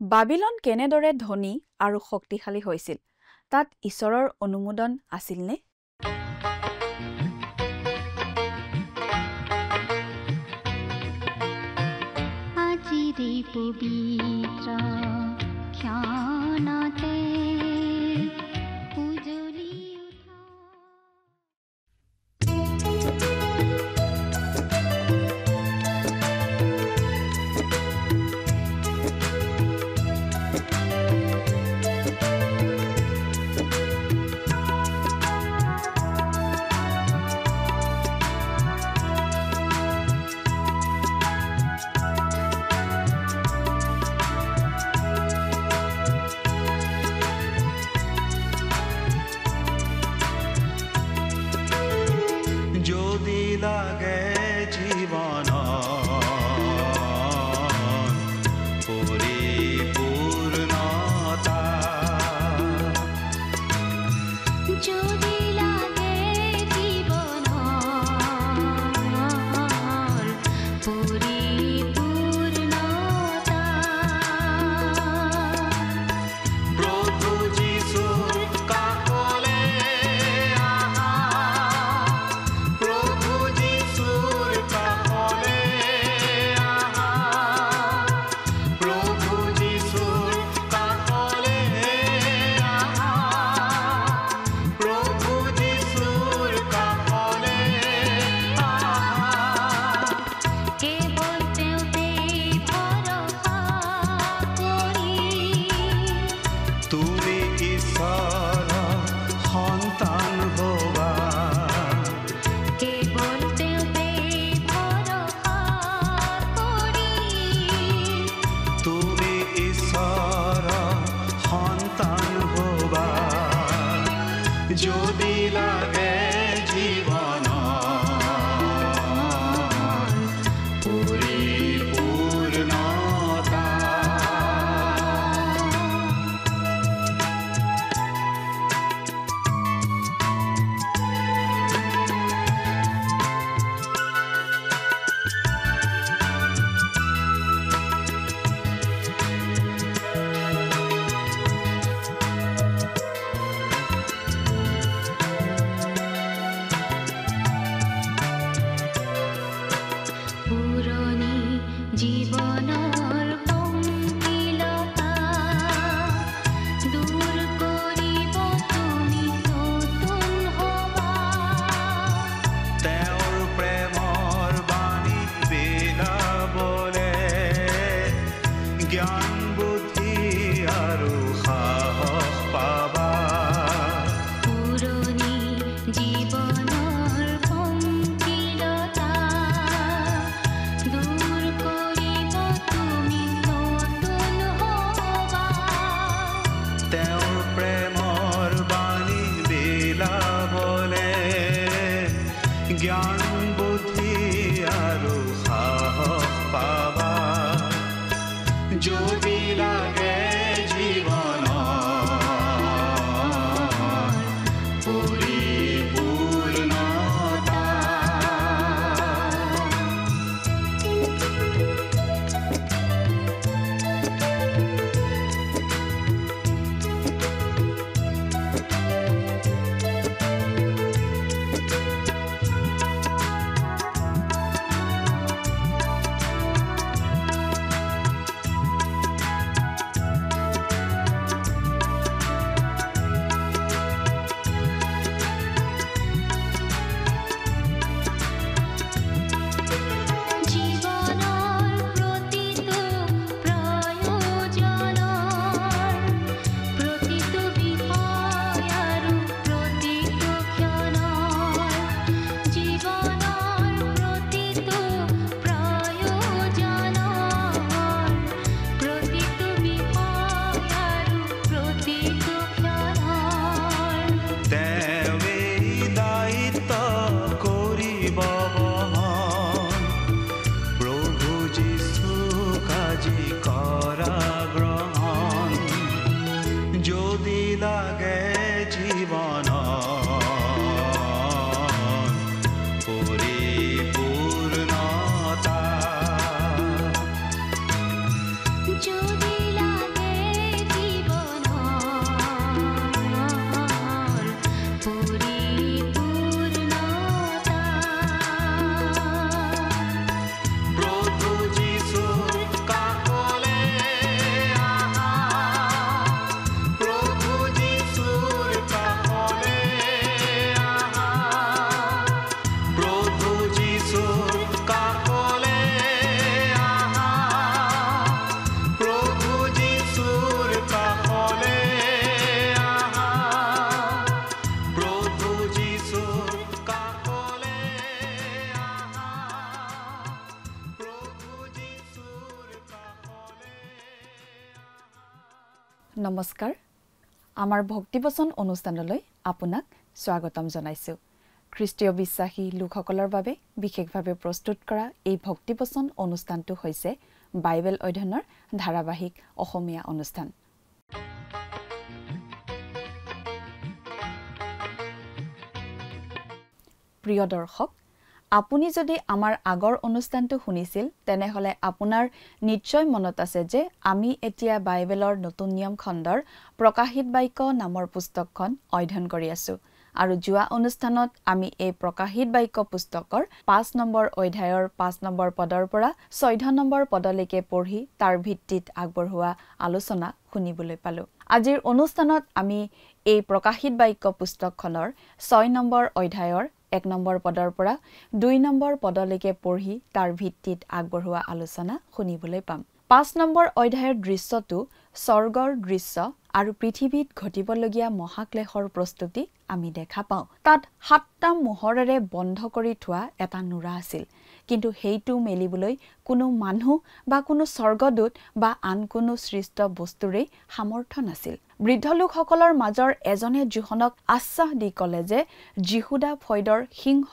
বাবিলন কেনেদৰে ধনী আৰু শক্তিশালী হৈছিল তাত ঈশ্বৰৰ অনুমোদন আছিলনে আজিৰে পবিত্ৰ ক্ষণতে উজলি যদি লাগে জীবন পরিপূর্ণতা যদি লাগে জীবন পরিপূর্ণতা প্রভু যিশুর কাকলে আহা প্রভু যিশুর কাকলে আহা প্রভু যিশুর কাকলে আহা প্রভু যিশুর কাকলে আহা কেবল তেওঁতে ভৰসা কৰি তুমি ঈশ্বৰৰ সন্তান হবা কেবল তেওঁতে ভৰসা কৰি তুমি ঈশ্বৰৰ সন্তান হবা যদি লাগে জীৱন পৰিপূৰ্ণতা পুৰণি জীৱনৰ পংকিলতা দূৰ কৰিব তুমি নতুন হবা তেওঁৰ প্ৰেমৰ বাণী বিলাবলে জ্ঞান বুদ্ধি আৰু সাহস পাবা পুৰণি জীৱনৰ পংকিলতা দূৰ কৰিব তুমি নতুন হবা তেওঁৰ প্ৰেমৰ বাণী বিলাবলে জ্ঞান বুদ্ধি আৰু সাহস পাবা যদি লাগে জীৱন পৰিপূৰ্ণতা নমস্কাৰ আমাৰ ভক্তিবচন অনুষ্ঠানলৈ আপোনাক স্বাগতম জনাইছো খ্ৰীষ্টীয় বিশ্বাসী লোকসকলৰ বাবে বিশেষভাৱে প্ৰস্তুত কৰা এই ভক্তিবচন অনুষ্ঠানটো হৈছে বাইবেল অধ্যয়নৰ ধাৰাবাহিক অসমীয়া অনুষ্ঠান প্ৰিয় দৰ্শক আপুনি যদি আমাৰ আগৰ অনুষ্ঠানটো শুনিছিল তেনেহলে আপোনাৰ নিশ্চয় মনত আছে যে আমি এতিয়া বাইবেলৰ নতুন নিয়ম খণ্ডৰ প্ৰকাশিত বাক্য নামৰ পুস্তকখন অধ্যয়ন কৰি আছো আৰু যোৱা অনুষ্ঠানত আমি এই প্ৰকাশিত বাক্য পুস্তকৰ 5 নম্বৰ অধ্যায়ৰ 5 নম্বৰ পদৰ পৰা 14 নম্বৰ পদলৈকে পঢ়ি তাৰ ভিত্তিত আগবঢ়োৱা আলোচনা শুনিবলৈ পালো আজিৰ অনুষ্ঠানত আমি এই প্ৰকাশিত বাক্য পুস্তকখনৰ 6 নম্বৰ অধ্যায়ৰ 1 নম্বৰ পদৰ পৰা 2 নম্বৰ পদলৈকে পঢ়ি তাৰ ভিত্তিত আগবঢ়োৱা আলোচনা শুনিবলৈ পাম 5 নম্বৰ অধ্যায়ৰ দৃশ্যটো স্বৰ্গৰ দৃশ্য আৰু পৃথিৱীত ঘটিবলগীয়া মহাক্লেশৰ প্ৰস্তুতি আমি দেখা পাওঁ তাত 7টা মোহৰেৰে বন্ধ কৰি থোৱা এটা নুৰা আছিল কিন্তু হেইটো মেলিবলৈ কোনো মানুহ বা কোনো স্বৰ্গদূত বা আন কোনো সৃষ্ট বস্তুৰে সামৰ্থ্য নাছিল বৃদ্ধ লোকসকলৰ মাজৰ এজনে জোহনক আশ্বাস দি ক'লে যে জিহুদা ফয়দৰ সিংহ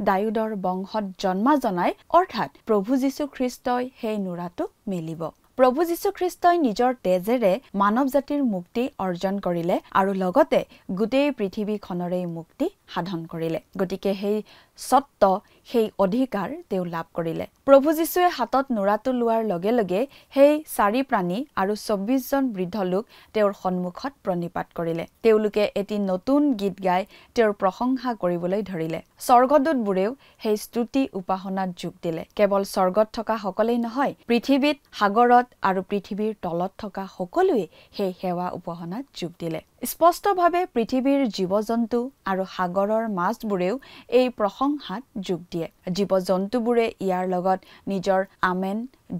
দায়ুদৰ বংশত জন্মা জনাই অৰ্থাৎ প্ৰভু যীশু খ্ৰীষ্টই সেই নুৰাটো মেলিব প্ৰভু যীশু খ্ৰীষ্টই নিজৰ তেজেৰে মানৱ জাতিৰ মুক্তি অৰ্জন কৰিলে আৰু লগতে গোটেই পৃথিৱীখনৰে মুক্তি সাধন কৰিলে গতিকে সেই সত্য সেই অধিকাৰ তেওঁ লাভ কৰিলে প্ৰভু যীশুৱে হাতত নুৰাটো লোৱাৰ লগে লগে সেই 4 প্ৰাণী আৰু 24 জন বৃদ্ধ লোক তেওঁৰ সন্মুখত প্ৰণিপাত কৰিলে তেওঁলোকে এটি নতুন গীত গাই তেওঁৰ প্ৰশংসা কৰিবলৈ ধৰিলে স্বৰ্গদূতবোৰেও সেই স্তুতি উপাসনাত যোগ দিলে কেৱল স্বৰ্গত থকা সকলেই নহয় পৃথিৱীত সাগৰত আৰু পৃথিৱীৰ তলত থকা সকলোৱে সেই সেৱা উপাসনাত যোগ দিলে স্পষ্টভাৱে পৃথিৱীৰ জীৱ-জন্তু আৰু সাগৰৰ মাছবোৰেও এই প্ৰশংসাত যোগ দিয়ে জীৱ-জন্তুবোৰে ইয়াৰ লগত নিজৰ আমেন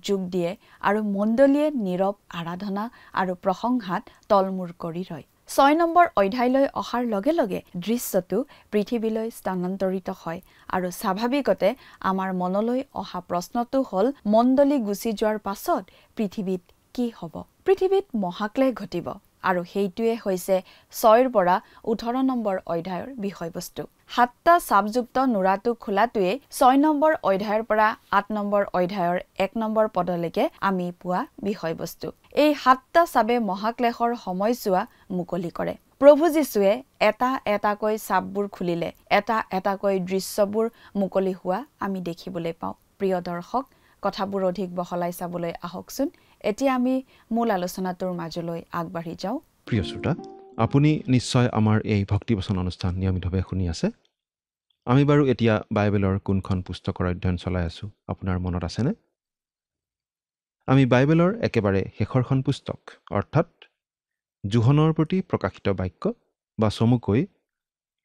যোগ দিয়ে আৰু মণ্ডলীয়ে নীৰৱ আৰাধনা আৰু প্ৰশংসাত তলমূৰ কৰি ৰয় 6 নম্বৰ অধ্যায়লৈ অহাৰ লগে লগে দৃশ্যটো পৃথিৱীলৈ স্থানান্তৰিত হয় আৰু স্বাভাৱিকতে আমাৰ মনলৈ অহা প্ৰশ্নটো হ'ল মণ্ডলী গুচি যোৱাৰ পাছত পৃথিৱীত কি হ'ব পৃথিৱীত মহাক্লেশ ঘটিব আৰু হেইটোৱে হৈছে 6 পৰা 18 নম্বৰ অধ্যায়ৰ বিষয়বস্তু 7টা চাপযুক্ত নুৰাটো খোলাটোৱে 6 নম্বৰ অধ্যায়ৰ পৰা 8 নম্বৰ অধ্যায়ৰ 1 নম্বৰ পদলৈকে আমি পোৱা বিষয়বস্তু এই 7টা চাবে মহাক্লেশৰ সময়ছোৱা মুকলি কৰে প্ৰভু যীশুৱে এটা এটাকৈ চাপবোৰ খুলিলে এটা এটাকৈ দৃশ্যবোৰ মুকলি হোৱা আমি দেখিবলৈ পাওঁ প্ৰিয় দৰ্শক কথাবোৰ অধিক বহলাই চাবলৈ আহকচোন এতিয়া আমি মূল আলোচনাটোৰ মাজলৈ আগবাঢ়ি যাওঁ প্ৰিয় শ্ৰোতা আপুনি নিশ্চয় আমাৰ এই ভক্তিবচন অনুষ্ঠান নিয়মিতভাৱে শুনি আছে আমি বাৰু এতিয়া বাইবেলৰ কোনখন পুস্তকৰ অধ্যয়ন চলাই আছো আপোনাৰ মনত আছেনে আমি বাইবেলৰ একেবাৰে শেষৰখন পুস্তক অৰ্থাৎ জোহনৰ প্ৰতি প্ৰকাশিত বাক্য বা চমুকৈ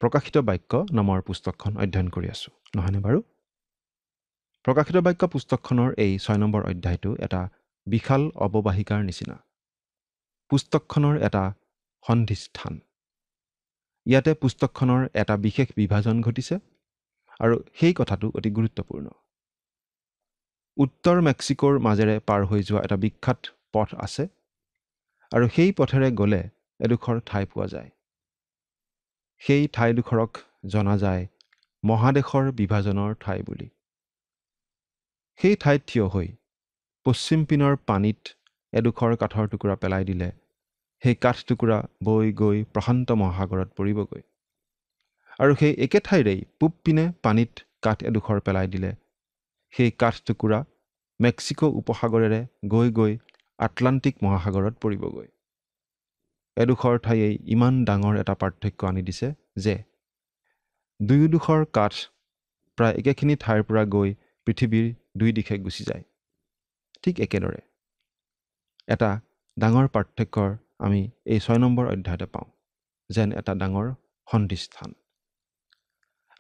প্ৰকাশিত বাক্য নামৰ পুস্তকখন অধ্যয়ন কৰি আছো নহয়নে বাৰু প্ৰকাশিত বাক্য পুস্তকখনৰ এই 6 নম্বৰ অধ্যায়টো এটা বিশাল অৱবাহিকাৰ নিচিনা পুস্তকখনৰ এটা সন্ধিস্থান ইয়াতে পুস্তকখনৰ এটা বিশেষ বিভাজন ঘটিছে আৰু সেই কথাটো অতি গুৰুত্বপূৰ্ণ উত্তৰ মেক্সিকোৰ মাজেৰে পাৰ হৈ যোৱা এটা বিখ্যাত পথ আছে আৰু সেই পথেৰে গ'লে এডোখৰ ঠাই পোৱা যায় সেই ঠাইডোখৰক জনা যায় মহাদেশৰ বিভাজনৰ ঠাই বুলি সেই ঠাইত থিয় হৈ পশ্চিম পিনৰ পানীত এডোখৰ কাঠৰ টুকুৰা পেলাই দিলে সেই কাঠ টুকুৰা বৈ গৈ প্ৰশান্ত মহাসাগৰত পৰিবগৈ আৰু সেই একে ঠাইৰেই পূব পিনে পানীত কাঠ এডোখৰ পেলাই দিলে সেই কাঠ টুকুৰা মেক্সিকো উপসাগৰেৰে গৈ গৈ আটলান্টিক মহাসাগৰত পৰিবগৈ এডোখৰ ঠাইয়েই ইমান ডাঙৰ এটা পাৰ্থক্য আনি দিছে যে দুয়োডোখৰ কাঠ প্ৰায় একেখিনি ঠাইৰ পৰা গৈ পৃথিৱীৰ দুই দিশে গুচি যায় ঠিক একেদৰে এটা ডাঙৰ পাৰ্থক্যৰ আমি এই 6 নম্বৰ অধ্যায়তে পাওঁ যেন এটা ডাঙৰ সন্ধিস্থান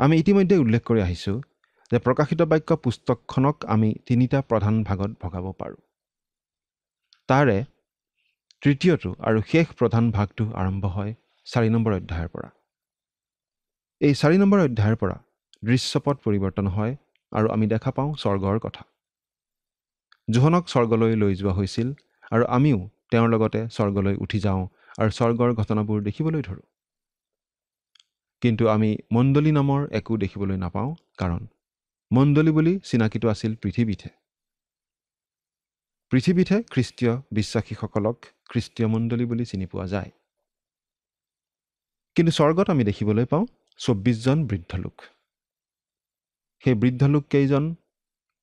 আমি ইতিমধ্যে উল্লেখ কৰি আহিছো যে প্ৰকাশিত বাক্য পুস্তকখনক আমি 3টা প্ৰধান ভাগত ভগাব পাৰোঁ তাৰে তৃতীয়টো আৰু শেষ প্ৰধান ভাগটো আৰম্ভ হয় 4 নম্বৰ অধ্যায়ৰ পৰা এই 4 নম্বৰ অধ্যায়ৰ পৰা দৃশ্যপট পৰিৱৰ্তন হয় আৰু আমি দেখা পাওঁ স্বৰ্গৰ কথা জোহনক স্বৰ্গলৈ লৈ যোৱা হৈছিল আৰু আমিও তেওঁৰ লগতে স্বৰ্গলৈ উঠি যাওঁ আৰু স্বৰ্গৰ ঘটনাবোৰ দেখিবলৈ ধৰোঁ। কিন্তু আমি মণ্ডলী নামৰ একো দেখিবলৈ নাপাওঁ, কাৰণ মণ্ডলী বুলি চিনাকিটো আছিল পৃথিৱীতহে। পৃথিৱীতহে খ্ৰীষ্টীয় বিশ্বাসীসকলক খ্ৰীষ্টীয় মণ্ডলী বুলি চিনি পোৱা যায়। কিন্তু স্বৰ্গত আমি দেখিবলৈ পাওঁ 24জন বৃদ্ধ লোক। সেই বৃদ্ধ লোককেইজন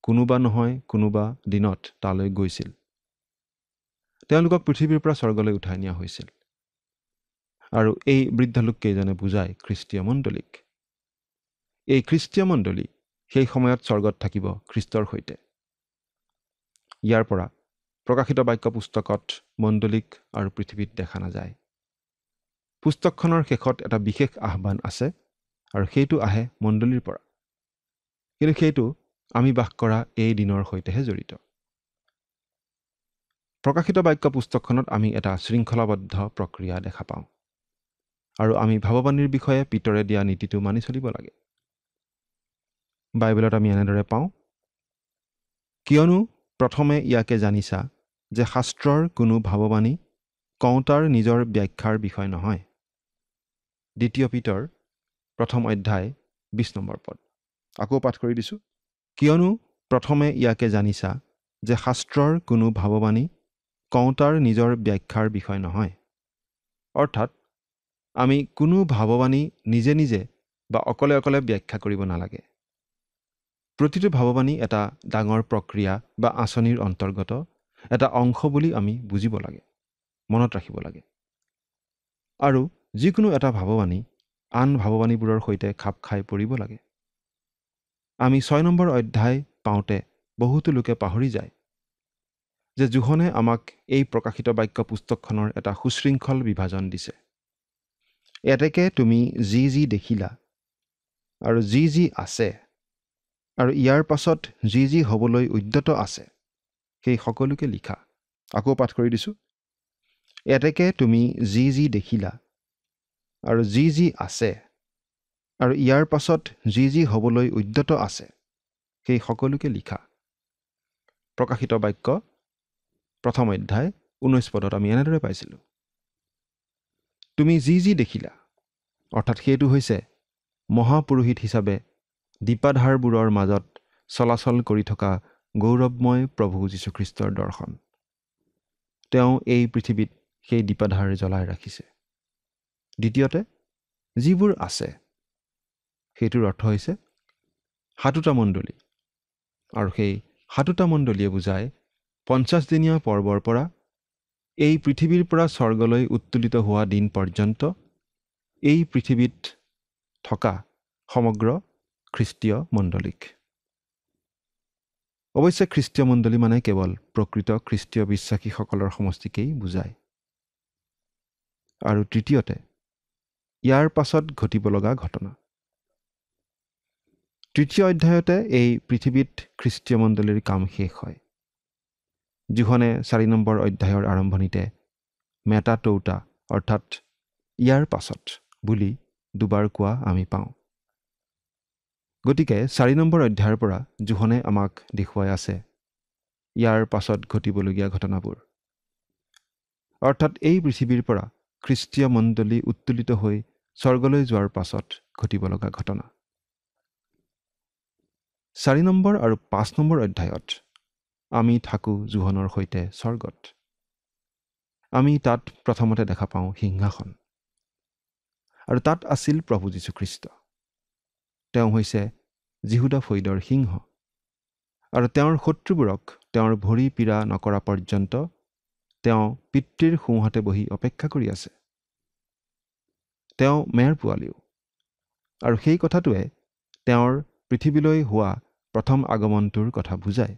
কোনোবা নহয় কোনোবা দিনত তালৈ গৈছিল। তেওঁলোকক পৃথিৱীৰ পৰা স্বৰ্গলৈ উঠাই নিয়া হৈছিল। আৰু এই বৃদ্ধ লোককেইজনে বুজায় খ্ৰীষ্টীয় মণ্ডলীক। এই খ্ৰীষ্টীয় মণ্ডলী সেই সময়ত স্বৰ্গত থাকিব খ্ৰীষ্টৰ সৈতে। ইয়াৰ পৰা প্ৰকাশিত বাক্য পুস্তকত মণ্ডলীক আৰু পৃথিৱীত দেখা নাযায়। পুস্তকখনৰ শেষত এটা বিশেষ আহ্বান আছে, আৰু সেইটো আহে মণ্ডলীৰ পৰা। কিন্তু সেইটো আমি বাস কৰা এই দিনৰ সৈতেহে জড়িত। প্ৰকাশিত বাক্য পুস্তকখনত আমি এটা শৃংখলাবদ্ধ প্ৰক্ৰিয়া দেখা পাওঁ, আৰু আমি ভাৱবাণীৰ বিষয়ে পিতৰে দিয়া নীতিটো মানি চলিব লাগে। বাইবেলত আমি এনেদৰে পাওঁ, কিয়নো প্ৰথমে ইয়াকে জানিছা যে শাস্ত্ৰৰ কোনো ভাৱবাণী কওঁতাৰ নিজৰ ব্যাখ্যাৰ বিষয় নহয়। 2 পিতৰ 1 অধ্যায় 20 নম্বৰ পদ। আকৌ পাঠ কৰি দিছোঁ। কিয়নো প্ৰথমে ইয়াকে জানিছা যে শাস্ত্ৰৰ কোনো ভাৱবাণী কওঁতাৰ নিজৰ ব্যাখ্যাৰ বিষয় নহয়। অৰ্থাৎ আমি কোনো ভাৱবাণী নিজে নিজে বা অকলে অকলে ব্যাখ্যা কৰিব নালাগে। প্ৰতিটো ভাৱবাণী এটা ডাঙৰ প্ৰক্ৰিয়া বা আঁচনিৰ অন্তৰ্গত এটা অংশ বুলি আমি বুজিব লাগে, মনত ৰাখিব লাগে। আৰু যিকোনো এটা ভাৱবাণী আন ভাৱবাণীবোৰৰ সৈতে খাপ খাই পৰিব লাগে। আমি 6 নম্বৰ অধ্যায় পাওঁতে বহুতো লোকে পাহৰি যায় যে যোহনে আমাক এই প্ৰকাশিত বাক্য পুস্তকখনৰ এটা সুশৃংখল বিভাজন দিছে। এতেকে তুমি যি যি দেখিলা আৰু যি যি আছে আৰু ইয়াৰ পাছত যি যি হ'বলৈ উদ্যত আছে সেই সকলোকে লিখা। আকৌ পাঠ কৰি দিছোঁ। এতেকে তুমি যি যি দেখিলা আৰু যি যি আছে আৰু ইয়াৰ পাছত যি যি হ'বলৈ উদ্যত আছে সেই সকলোকে লিখা। প্ৰকাশিত বাক্য 1 অধ্যায় 19 পদত আমি এনেদৰে পাইছিলোঁ। তুমি যি যি দেখিলা, অৰ্থাৎ সেইটো হৈছে মহাপুৰোহিত হিচাপে দীপাধাৰবোৰৰ মাজত চলাচল কৰি থকা গৌৰৱময় প্ৰভু যীশুখ্ৰীষ্টৰ দৰ্শন। তেওঁ এই পৃথিৱীত সেই দীপাধাৰ জ্বলাই ৰাখিছে। দ্বিতীয়তে, যিবোৰ আছে সেইটোৰ অৰ্থ হৈছে 7টা মণ্ডলী, আৰু সেই 7টা মণ্ডলীয়ে বুজায় 50 দিনীয়া পৰ্বৰ পৰা এই পৃথিৱীৰ পৰা স্বৰ্গলৈ উত্তোলিত হোৱা দিন পৰ্যন্ত এই পৃথিৱীত থকা সমগ্ৰ খ্ৰীষ্টীয় মণ্ডলীক। অৱশ্যে খ্ৰীষ্টীয় মণ্ডলী মানে কেৱল প্ৰকৃত খ্ৰীষ্টীয় বিশ্বাসীসকলৰ সমষ্টিকেই বুজায়। আৰু তৃতীয়তে, ইয়াৰ পাছত ঘটিব লগা ঘটনা। 3 অধ্যায়তে এই পৃথিৱীত খ্ৰীষ্টীয় মণ্ডলীৰ কাম শেষ হয়। যোহনে 4 নম্বৰ অধ্যায়ৰ আৰম্ভণিতে মেটাটৌটা অৰ্থাৎ ইয়াৰ পাছত বুলি দুবাৰ কোৱা আমি পাওঁ। গতিকে 4 নম্বৰ অধ্যায়ৰ পৰা যোহনে আমাক দেখুৱাই আছে ইয়াৰ পাছত ঘটিবলগীয়া ঘটনাবোৰ, অৰ্থাৎ এই পৃথিৱীৰ পৰা খ্ৰীষ্টীয় মণ্ডলী উত্তোলিত হৈ স্বৰ্গলৈ যোৱাৰ পাছত ঘটিব লগা ঘটনা। 4 নম্বৰ আৰু 5 নম্বৰ অধ্যায়ত আমি থাকোঁ যোহনৰ সৈতে স্বৰ্গত। আমি তাত প্ৰথমতে দেখা পাওঁ সিংহাসন, আৰু তাত আছিল প্ৰভু যীশুখ্ৰীষ্ট। তেওঁ হৈছে যিহুদা ফৈদৰ সিংহ, আৰু তেওঁৰ শত্ৰুবোৰক তেওঁৰ ভৰি পীড়া নকৰা পৰ্যন্ত তেওঁ পিতৃৰ সোঁহাতে বহি অপেক্ষা কৰি আছে। তেওঁ মেৰ পোৱালিও, আৰু সেই কথাটোৱে তেওঁৰ পৃথিৱীলৈ হোৱা প্ৰথম আগমনটোৰ কথা বুজায়।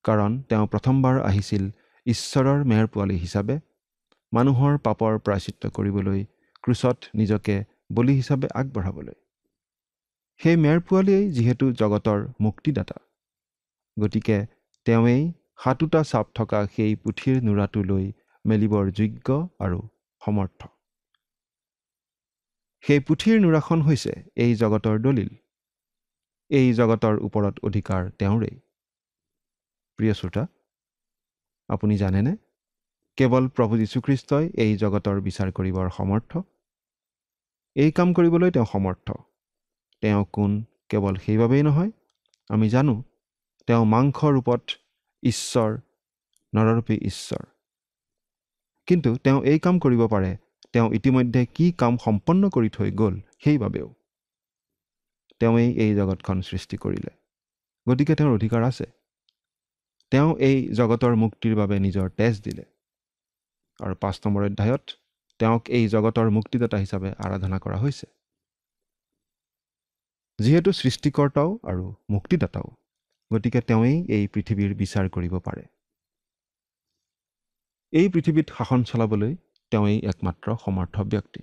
কাৰণ তেওঁ প্ৰথমবাৰ আহিছিল ঈশ্বৰৰ মেৰ পোৱালি হিচাপে মানুহৰ পাপৰ প্ৰায়চিত্ত কৰিবলৈ, ক্ৰুচত নিজকে বলি হিচাপে আগবঢ়াবলৈ। সেই মেৰ পোৱালিয়েই যিহেতু জগতৰ মুক্তিদাতা, গতিকে তেওঁৱেই 7টা চাপ থকা সেই পুথিৰ নুৰাটো লৈ মেলিবৰ যোগ্য আৰু সমৰ্থ। সেই পুথিৰ নুৰাখন হৈছে এই জগতৰ দলিল। এই জগতৰ ওপৰত অধিকাৰ তেওঁৰেই। প্ৰিয় শ্ৰোতা, আপুনি জানেনে কেৱল প্ৰভু যীশুখ্ৰীষ্টই এই জগতৰ বিচাৰ কৰিবৰ সমৰ্থ। এই কাম কৰিবলৈ তেওঁ সমৰ্থ। তেওঁ কোন কেৱল সেইবাবেই নহয়, আমি জানো তেওঁ মাংস ৰূপত ঈশ্বৰ, নৰৰূপী ঈশ্বৰ। কিন্তু তেওঁ এই কাম কৰিব পাৰে, তেওঁ ইতিমধ্যে কি কাম সম্পন্ন কৰি থৈ গ'ল সেইবাবেও। তেওঁৱেই এই জগতখন সৃষ্টি কৰিলে, গতিকে তেওঁৰ অধিকাৰ আছে। তেওঁ এই জগতৰ মুক্তিৰ বাবে নিজৰ তেজ দিলে, আৰু 5 নম্বৰ অধ্যায়ত তেওঁক এই জগতৰ মুক্তিদাতা হিচাপে আৰাধনা কৰা হৈছে। যিহেতু সৃষ্টিকৰ্তাও আৰু মুক্তিদাতাও, গতিকে তেওঁৱেই এই পৃথিৱীৰ বিচাৰ কৰিব পাৰে। এই পৃথিৱীত শাসন চলাবলৈ তেওঁৱেই একমাত্ৰ সমৰ্থ ব্যক্তি।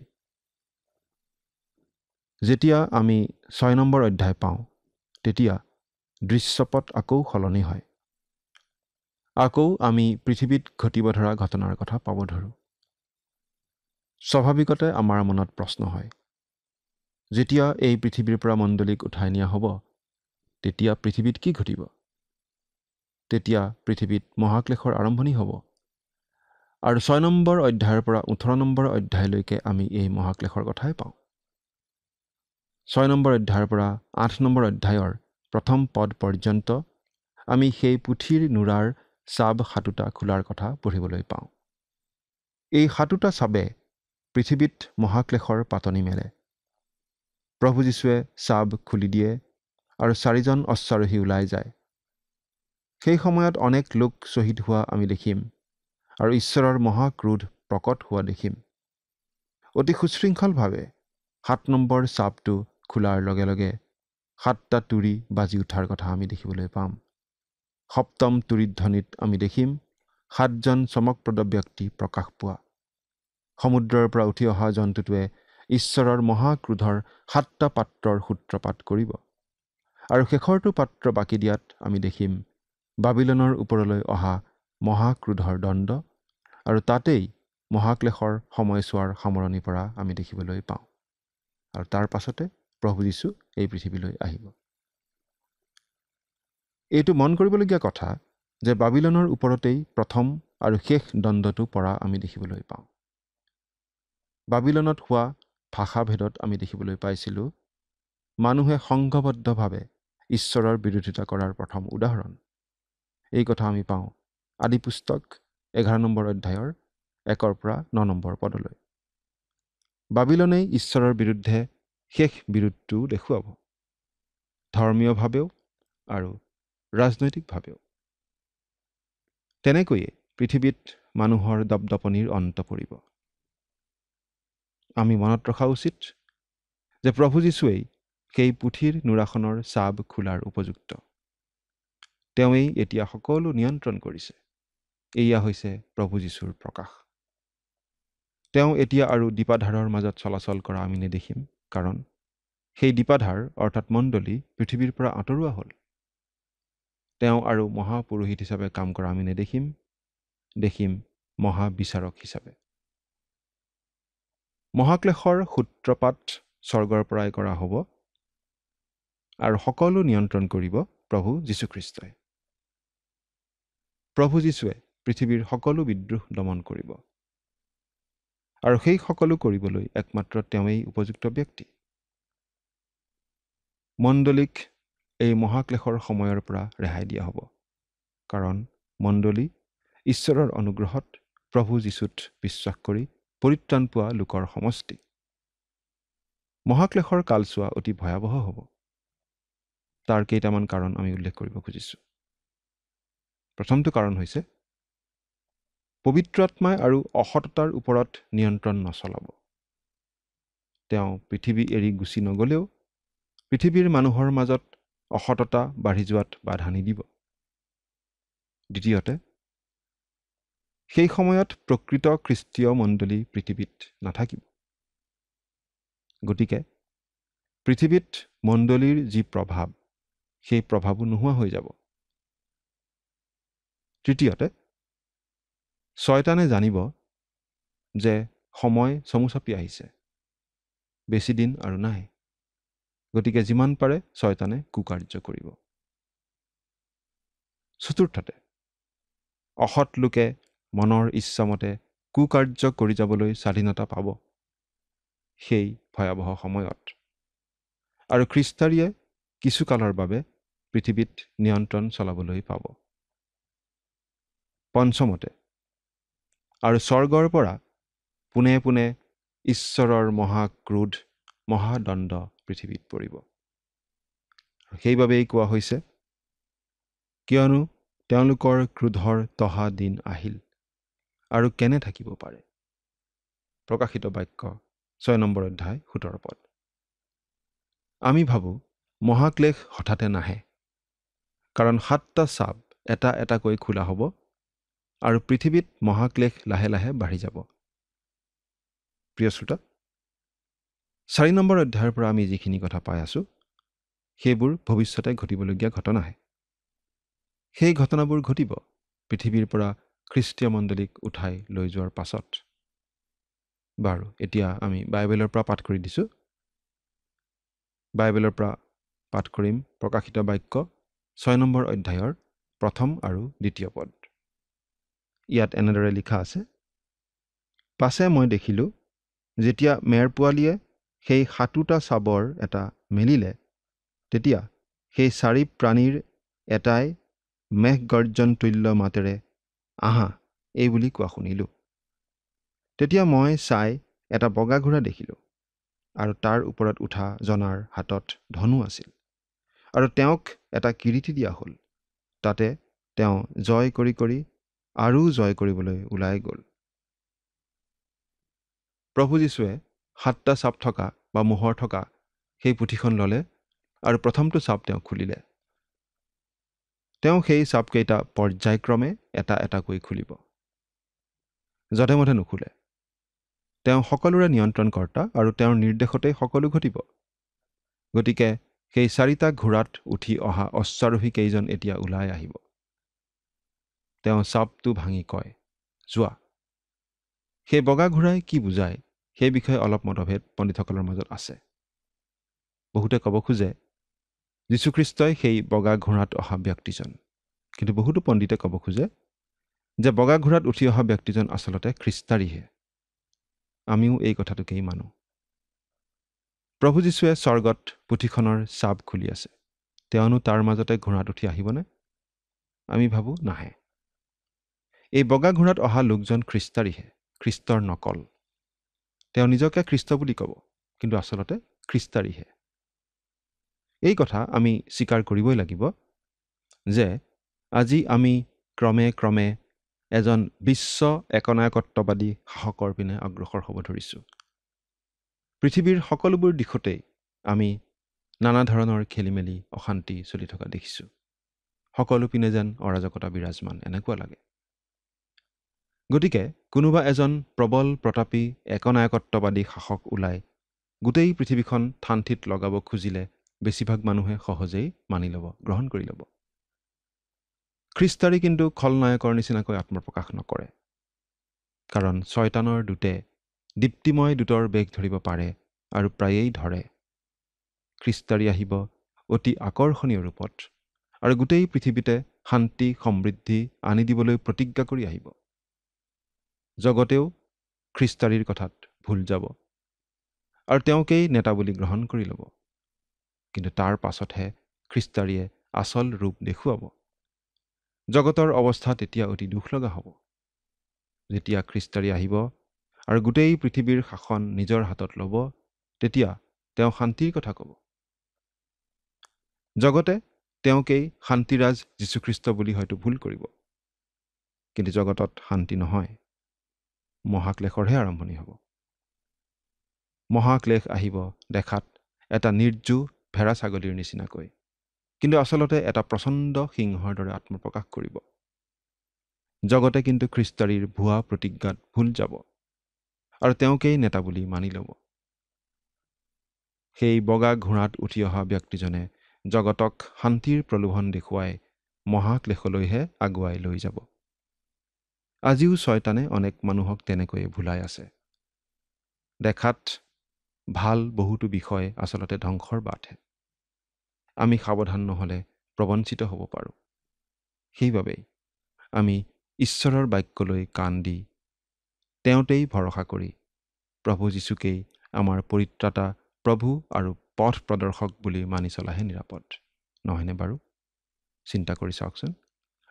যেতিয়া আমি 6 নম্বৰ অধ্যায় পাওঁ, তেতিয়া দৃশ্যপট আকৌ সলনি হয়। আকৌ আমি পৃথিৱীত ঘটিব ধৰা ঘটনাৰ কথা পাব ধৰোঁ। স্বাভাৱিকতে আমাৰ মনত প্ৰশ্ন হয়, যেতিয়া এই পৃথিৱীৰ পৰা মণ্ডলীক উঠাই নিয়া হ'ব, তেতিয়া পৃথিৱীত কি ঘটিব? তেতিয়া পৃথিৱীত মহাক্লেশৰ আৰম্ভণি হ'ব। আৰু 6 নম্বৰ অধ্যায়ৰ পৰা 18 নম্বৰ অধ্যায়লৈকে আমি এই মহাক্লেশৰ কথাই পাওঁ। 6 নম্বৰ অধ্যায়ৰ পৰা 8 নম্বৰ অধ্যায়ৰ প্ৰথম পদ পৰ্যন্ত আমি সেই পুথিৰ নুৰাৰ চাব 7টা খোলাৰ কথা পঢ়িবলৈ পাওঁ। এই 7টা চাবে পৃথিৱীত মহাক্লেশৰ পাতনি মেলে। প্ৰভু যীশুৱে চাব খুলি দিয়ে আৰু 4জন অশ্বাৰোহী ওলাই যায়। সেই সময়ত অনেক লোক শ্বহীদ হোৱা আমি দেখিম, আৰু ঈশ্বৰৰ মহাক্ৰোধ প্ৰকট হোৱা দেখিম। অতি সুশৃংখলভাৱে 7 নম্বৰ চাবটো খোলাৰ লগে লগে 7টা তুৰি বাজি উঠাৰ কথা আমি দেখিবলৈ পাম। সপ্তম তুৰিৰ ধ্বনিত আমি দেখিম 7জন চমকপ্ৰদ ব্যক্তি প্ৰকাশ পোৱা। সমুদ্ৰৰ পৰা উঠি অহা জন্তুটোৱে ঈশ্বৰৰ মহাক্ৰোধৰ 7টা পাত্ৰৰ সূত্ৰপাত কৰিব, আৰু শেষৰটো পাত্ৰ বাকি দিয়াত আমি দেখিম বাবিলনৰ ওপৰলৈ অহা মহাক্ৰোধৰ দণ্ড, আৰু তাতেই মহাক্লেশৰ সময়ছোৱাৰ সামৰণি পৰা আমি দেখিবলৈ পাওঁ। আৰু তাৰ পাছতে প্ৰভু যীশু এই পৃথিৱীলৈ আহিব। এইটো মন কৰিবলগীয়া কথা যে বাবিলনৰ ওপৰতেই প্ৰথম আৰু শেষ দণ্ডটো পৰা আমি দেখিবলৈ পাওঁ। বাবিলনত হোৱা ভাষাভেদত আমি দেখিবলৈ পাইছিলোঁ মানুহে সংঘবদ্ধভাৱে ঈশ্বৰৰ বিৰোধিতা কৰাৰ প্ৰথম উদাহৰণ। এই কথা আমি পাওঁ আদিপুস্তক 11 নম্বৰ অধ্যায়ৰ 1 পৰা 9 নম্বৰ পদলৈ। বাবিলনেই ঈশ্বৰৰ বিৰুদ্ধে শেষ বিৰোধটো দেখুৱাব, ধৰ্মীয়ভাৱেও আৰু ৰাজনৈতিকভাৱেও। তেনেকৈয়ে পৃথিৱীত মানুহৰ দপদপনিৰ অন্ত পৰিব। আমি মনত ৰখা উচিত যে প্ৰভু যীশুৱেই সেই পুথিৰ নুৰাখনৰ চাব খোলাৰ উপযুক্ত। তেওঁৱেই এতিয়া সকলো নিয়ন্ত্ৰণ কৰিছে। এয়া হৈছে প্ৰভু যীশুৰ প্ৰকাশ। তেওঁ এতিয়া আৰু দীপাধাৰৰ মাজত চলাচল কৰা আমি নেদেখিম, কাৰণ সেই দীপাধাৰ অৰ্থাৎ মণ্ডলী পৃথিৱীৰ পৰা আঁতৰোৱা হ'ল। তেওঁ আৰু মহাপুৰোহিত হিচাপে কাম কৰা আমি নেদেখিম, দেখিম মহাবিচাৰক হিচাপে। মহাক্লেশৰ সূত্ৰপাত স্বৰ্গৰ পৰাই কৰা হ'ব, আৰু সকলো নিয়ন্ত্ৰণ কৰিব প্ৰভু যীশুখ্ৰীষ্টই। প্ৰভু যীশুৱে পৃথিৱীৰ সকলো বিদ্ৰোহ দমন কৰিব, আৰু সেই সকলো কৰিবলৈ একমাত্ৰ তেওঁৱেই উপযুক্ত ব্যক্তি। মণ্ডলীক এই মহাক্লেশৰ সময়ৰ পৰা ৰেহাই দিয়া হ'ব, কাৰণ মণ্ডলী ঈশ্বৰৰ অনুগ্ৰহত প্ৰভু যীশুত বিশ্বাস কৰি পৰিত্ৰাণ পোৱা লোকৰ সমষ্টি। মহাক্লেশৰ কালছোৱা অতি ভয়াৱহ হ'ব। তাৰ কেইটামান কাৰণ আমি উল্লেখ কৰিব খুজিছোঁ। প্ৰথমটো কাৰণ হৈছে পবিত্ৰ আত্মাই আৰু অসততাৰ ওপৰত নিয়ন্ত্ৰণ নচলাব। তেওঁ পৃথিৱী এৰি গুচি নগ'লেও পৃথিৱীৰ মানুহৰ মাজত অসততা বাঢ়ি যোৱাত বাধা নিদিব। দ্বিতীয়তে, সেই সময়ত প্ৰকৃত খ্ৰীষ্টীয় মণ্ডলী পৃথিৱীত নাথাকিব। গতিকে পৃথিৱীত মণ্ডলীৰ যি প্ৰভাৱ, সেই প্ৰভাৱো নোহোৱা হৈ যাব। তৃতীয়তে, শয়তানে জানিব যে সময় চমু চাপি আহিছে, বেছি দিন আৰু নাই। গতিকে যিমান পাৰে শয়তানে কুকাৰ্য কৰিব। চতুৰ্থতে, অসৎ লোকে মনৰ ইচ্ছামতে কুকাৰ্য কৰি যাবলৈ স্বাধীনতা পাব সেই ভয়াৱহ সময়ত। আৰু খ্ৰীষ্টাৰীয়ে কিছুকালৰ বাবে পৃথিৱীত নিয়ন্ত্ৰণ চলাবলৈ পাব। পঞ্চমতে, আৰু স্বৰ্গৰ পৰা পোনে পোনে ঈশ্বৰৰ মহাক্ৰোধ মহাদণ্ড পৃথিৱীত পৰিব। সেইবাবেই কোৱা হৈছে, কিয়নো তেওঁলোকৰ ক্ৰোধৰ তহা দিন আহিল, আৰু কেনে থাকিব পাৰে। প্ৰকাশিত বাক্য 6 নম্বৰ অধ্যায় 17 পদ। আমি ভাবোঁ মহাক্লেশ হঠাতে নাহে, কাৰণ 7টা চাপ এটা এটাকৈ খোলা হ'ব আৰু পৃথিৱীত মহাক্লেশ লাহে লাহে বাঢ়ি যাব। প্ৰিয় শ্ৰোতা, 4 নম্বৰ অধ্যায়ৰ পৰা আমি যিখিনি কথা পাই আছোঁ সেইবোৰ ভৱিষ্যতে ঘটিবলগীয়া ঘটনাহে। সেই ঘটনাবোৰ ঘটিব পৃথিৱীৰ পৰা খ্ৰীষ্টীয় মণ্ডলীক উঠাই লৈ যোৱাৰ পাছত। বাৰু, এতিয়া আমি বাইবেলৰ পৰা পাঠ কৰি দিছোঁ। বাইবেলৰ পৰা পাঠ কৰিম প্ৰকাশিত বাক্য 6 নম্বৰ অধ্যায়ৰ 1 আৰু 2 পদ। ইয়াত এনেদৰে লিখা আছে, পাছে মই দেখিলোঁ, যেতিয়া মেৰপোৱালীয়ে সেই 7টা চাবৰ এটা মেলিলে, তেতিয়া সেই 4 প্ৰাণীৰ এটাই মেঘগৰ্জন তুল্য মাতেৰে আহা এই বুলি কোৱা শুনিলোঁ। তেতিয়া মই চাই এটা বগা ঘোঁৰা দেখিলোঁ, আৰু তাৰ ওপৰত উঠা জনাৰ হাতত ধনু আছিল, আৰু তেওঁক এটা কিৰীটি দিয়া হ'ল। তাতে তেওঁ জয় কৰি কৰি আৰু জয় কৰিবলৈ ওলাই গ'ল। প্ৰভু যীশুৱে 7টা চাপ থকা বা মোহৰ থকা সেই পুথিখন ল'লে আৰু প্ৰথমটো চাপ তেওঁ খুলিলে। তেওঁ সেই চাপকেইটা পৰ্যায়ক্ৰমে এটা এটাকৈ খুলিব, যধে মধে নুখুলে। তেওঁ সকলোৰে নিয়ন্ত্ৰণকৰ্তা আৰু তেওঁৰ নিৰ্দেশতেই সকলো ঘটিব। গতিকে সেই 4টা ঘোঁৰাত উঠি অহা অশ্বাৰোহী কেইজন এতিয়া ওলাই আহিব। তেওঁ চাপটো ভাঙি কয়, যোৱা। সেই বগা ঘোঁৰাই কি বুজায় সেই বিষয়ে অলপ মতভেদ পণ্ডিতসকলৰ মাজত আছে। বহুতে ক'ব খোজে যীশুখ্ৰীষ্টই সেই বগা ঘোঁৰাত অহা ব্যক্তিজন, কিন্তু বহুতো পণ্ডিতে ক'ব খোজে যে বগা ঘোঁৰাত উঠি অহা ব্যক্তিজন আচলতে খ্ৰীষ্টাৰীহে। আমিও এই কথাটোকেই মানো। প্ৰভু যীশুৱে স্বৰ্গত পুথিখনৰ চাপ খুলি আছে, তেওঁনো তাৰ মাজতে ঘোঁৰাত উঠি আহিবনে? আমি ভাবোঁ নাহে। এই বগা ঘোঁৰাত অহা লোকজন খ্ৰীষ্টাৰীহে, খ্ৰীষ্টৰ নকল। তেওঁ নিজকে খ্ৰীষ্ট বুলি ক'ব, কিন্তু আচলতে খ্ৰীষ্টাৰীহে। এই কথা আমি স্বীকাৰ কৰিবই লাগিব যে আজি আমি ক্ৰমে ক্ৰমে এজন বিশ্ব একনায়কত্ববাদী শাসকৰ পিনে অগ্ৰসৰ হ'ব ধৰিছোঁ। পৃথিৱীৰ সকলোবোৰ দিশতেই আমি নানা ধৰণৰ খেলিমেলি অশান্তি চলি থকা দেখিছোঁ। সকলো পিনে যেন অৰাজকতা বিৰাজমান, এনেকুৱা লাগে। গতিকে কোনোবা এজন প্ৰবল প্ৰতাপী একনায়কত্ববাদী শাসক ওলাই গোটেই পৃথিৱীখন থানথিত লগাব খুজিলে বেছিভাগ মানুহে সহজেই মানি ল'ব, গ্ৰহণ কৰি ল'ব। খ্ৰীষ্টাৰী কিন্তু খলনায়কৰ নিচিনাকৈ আত্মপ্ৰকাশ নকৰে, কাৰণ শয়তানৰ দূতে দীপ্তিময় দূতৰ বেগ ধৰিব পাৰে আৰু প্ৰায়েই ধৰে। খ্ৰীষ্টাৰী আহিব অতি আকৰ্ষণীয় ৰূপত আৰু গোটেই পৃথিৱীতে শান্তি সমৃদ্ধি আনি দিবলৈ প্ৰতিজ্ঞা কৰি আহিব। জগতেও খ্ৰীষ্টাৰীৰ কথাত ভুল যাব আৰু তেওঁকেই নেতা বুলি গ্ৰহণ কৰি ল'ব। কিন্তু তাৰ পাছতহে খ্ৰীষ্টাৰীয়ে আচল ৰূপ দেখুৱাব। জগতৰ অৱস্থা তেতিয়া অতি দুখ লগা হ'ব। যেতিয়া খ্ৰীষ্টাৰী আহিব আৰু গোটেই পৃথিৱীৰ শাসন নিজৰ হাতত ল'ব, তেতিয়া তেওঁ শান্তিৰ কথা ক'ব। জগতে তেওঁকেই শান্তিৰাজ যীশুখ্ৰীষ্ট বুলি হয়তো ভুল কৰিব, কিন্তু জগতত শান্তি নহয়, মহাক্লেশৰহে আৰম্ভণি হ'ব। মহাক্লেশ আহিব দেখাত এটা নিৰ্জীৱ ভেড়া ছাগলীৰ নিচিনাকৈ, কিন্তু আচলতে এটা প্ৰচণ্ড সিংহৰ দৰে আত্মপ্ৰকাশ কৰিব। জগতে কিন্তু খ্ৰীষ্টাৰীৰ ভুৱা প্ৰতিজ্ঞাত ভুল যাব আৰু তেওঁকেই নেতা বুলি মানি ল'ব। সেই বগা ঘোঁৰাত উঠি অহা ব্যক্তিজনে জগতক শান্তিৰ প্ৰলোভন দেখুৱাই মহাক্লেশলৈহে আগুৱাই লৈ যাব। আজিও শয়তানে অনেক মানুহক তেনেকৈয়ে ভুলাই আছে। দেখাত ভাল বহুতো বিষয় আচলতে ধ্বংসৰ বাটহে। আমি সাৱধান নহ'লে প্ৰবঞ্চিত হ'ব পাৰোঁ। সেইবাবেই আমি ঈশ্বৰৰ বাক্যলৈ কাণ দি তেওঁতেই ভৰসা কৰি প্ৰভু যীশুকেই আমাৰ পৰিত্ৰাতা প্ৰভু আৰু পথ প্ৰদৰ্শক বুলি মানি চলাহে নিৰাপদ নহয়নে বাৰু? চিন্তা কৰি চাওকচোন।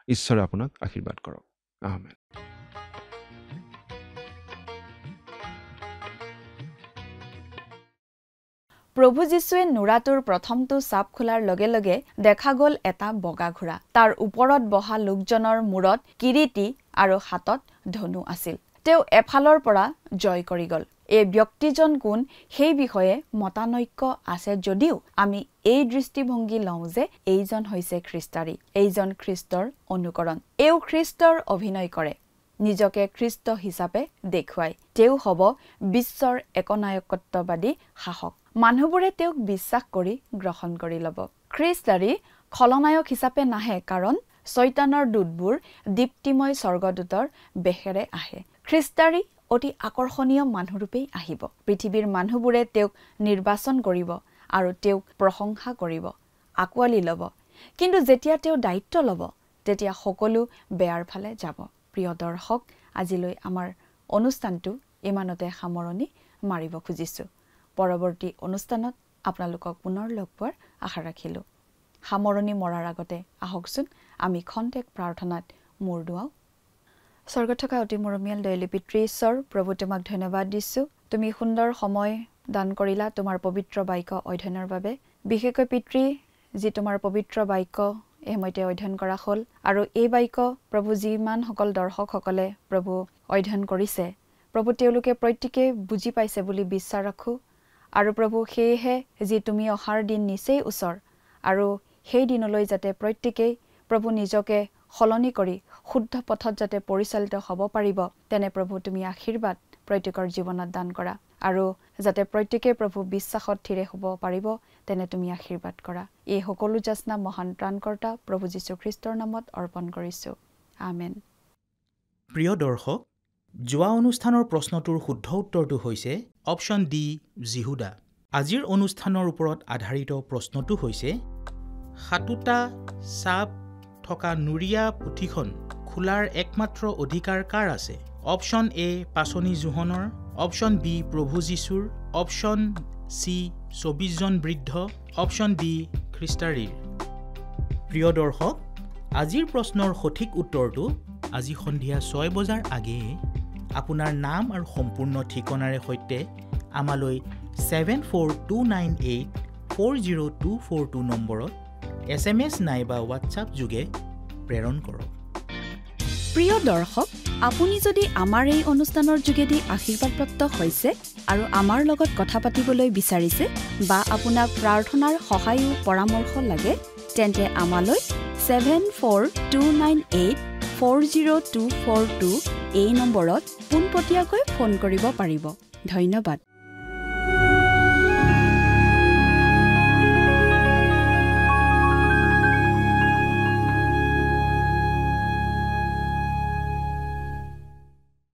ঈশ্বৰে আপোনাক আশীৰ্বাদ কৰক। আমেন। প্ৰভু যীশুৱে নোৰাটোৰ প্ৰথমটো চাপ খোলাৰ লগে লগে দেখা গ'ল এটা বগা ঘোঁৰা। তাৰ ওপৰত বহা লোকজনৰ মূৰত কিৰীটি আৰু হাতত ধনু আছিল। তেওঁ এফালৰ পৰা জয় কৰি গ'ল। এই ব্যক্তিজন কোন সেই বিষয়ে মতানৈক্য আছে যদিও আমি এই দৃষ্টিভংগী লওঁ যে এইজন হৈছে খ্ৰীষ্টাৰী, এইজন খ্ৰীষ্টৰ অনুকৰণ। এও খ্ৰীষ্টৰ অভিনয় কৰে, নিজকে খ্ৰীষ্ট হিচাপে দেখুৱাই। তেওঁ হ'ব বিশ্বৰ একনায়কত্ববাদী শাসক। মানুহবোৰে তেওঁক বিশ্বাস কৰি গ্ৰহণ কৰি ল'ব। খ্ৰীষ্টাৰী খলনায়ক হিচাপে নাহে, কাৰণ শয়তানৰ দূতবোৰ দীপ্তিময় স্বৰ্গদূতৰ বেশেৰে আহে। খ্ৰীষ্টাৰী অতি আকৰ্ষণীয় মানুহৰূপেই আহিব। পৃথিৱীৰ মানুহবোৰে তেওঁক নিৰ্বাচন কৰিব আৰু তেওঁক প্ৰশংসা কৰিব, আঁকোৱালি ল'ব। কিন্তু যেতিয়া তেওঁ দায়িত্ব ল'ব, তেতিয়া সকলো বেয়াৰ ফালে যাব। প্ৰিয় দৰ্শক, আজিলৈ আমাৰ অনুষ্ঠানটো ইমানতে সামৰণি মাৰিব খুজিছোঁ। পৰৱৰ্তী অনুষ্ঠানত আপোনালোকক পুনৰ লগ পোৱাৰ আশা ৰাখিলোঁ। সামৰণি মৰাৰ আগতে আহকচোন আমি খন্তেক প্ৰাৰ্থনাত মূৰ দুৱাওঁ। স্বৰ্গত থকা অতি মৰমীয়াল দয়ালু পিতৃ ঈশ্বৰ, প্ৰভু তোমাক ধন্যবাদ দিছোঁ। তুমি সুন্দৰ সময় দান কৰিলা তোমাৰ পবিত্ৰ বাক্য অধ্যয়নৰ বাবে। বিশেষকৈ পিতৃ, যি তোমাৰ পবিত্ৰ বাক্য এই সময়তে অধ্যয়ন কৰা হ'ল, আৰু এই বাক্য প্ৰভু যিমানসকল দৰ্শকসকলে প্ৰভু অধ্যয়ন কৰিছে, প্ৰভু তেওঁলোকে প্ৰত্যেকেই বুজি পাইছে বুলি বিশ্বাস ৰাখোঁ। আৰু প্ৰভু সেয়েহে যি তুমি অহাৰ দিন নিচেই ওচৰ, আৰু সেই দিনলৈ যাতে প্ৰত্যেকেই প্ৰভু নিজকে সলনি কৰি শুদ্ধ পথত যাতে পৰিচালিত হ'ব পাৰিব, তেনে প্ৰভু তুমি আশীৰ্বাদ প্ৰত্যেকৰ জীৱনত দান কৰা। আৰু যাতে প্ৰত্যেকেই প্ৰভু বিশ্বাসত থিৰে হ'ব পাৰিব, তেনে তুমি আশীৰ্বাদ কৰা। এই সকলো যাচনা মহান ত্ৰাণকৰ্তা প্ৰভু যীশুখ্ৰীষ্টৰ নামত অৰ্পণ কৰিছোঁ। আমেন। প্ৰিয় দৰ্শক, যোৱা অনুষ্ঠানৰ প্ৰশ্নটোৰ শুদ্ধ উত্তৰটো হৈছে অপশ্যন ডি, যিহুদা। আজিৰ অনুষ্ঠানৰ ওপৰত আধাৰিত প্ৰশ্নটো হৈছে, সাতোটা চাপ থকা নুৰীয়া পুথিখন খোলাৰ একমাত্ৰ অধিকাৰ কাৰ আছে? অপশ্যন এ পাচনি জোহনৰ, অপশ্যন বি প্ৰভু যীশুৰ, অপশ্যন চি ২৪ জন বৃদ্ধ, অপশ্যন ডি খ্ৰীষ্টাৰীৰ। প্ৰিয় দৰ্শক, আজিৰ প্ৰশ্নৰ সঠিক উত্তৰটো আজি সন্ধিয়া ৬ বজাৰ আগেয়ে আপোনাৰ নাম আৰু সম্পূৰ্ণ ঠিকনাৰে সৈতে আমালৈ 7429840242 নম্বৰত SMS নাইবা হোৱাটছআপ যোগে প্ৰেৰণ কৰক। প্ৰিয় দৰ্শক, আপুনি যদি আমাৰ এই অনুষ্ঠানৰ যোগেদি আশীৰ্বাদপ্ৰাপ্ত হৈছে আৰু আমাৰ লগত কথা পাতিবলৈ বিচাৰিছে বা আপোনাক প্ৰাৰ্থনাৰ সহায়ো পৰামৰ্শ লাগে, তেন্তে আমালৈ 7429840242 এই নম্বৰত পোনপটীয়াকৈ ফোন কৰিব পাৰিব। ধন্যবাদ।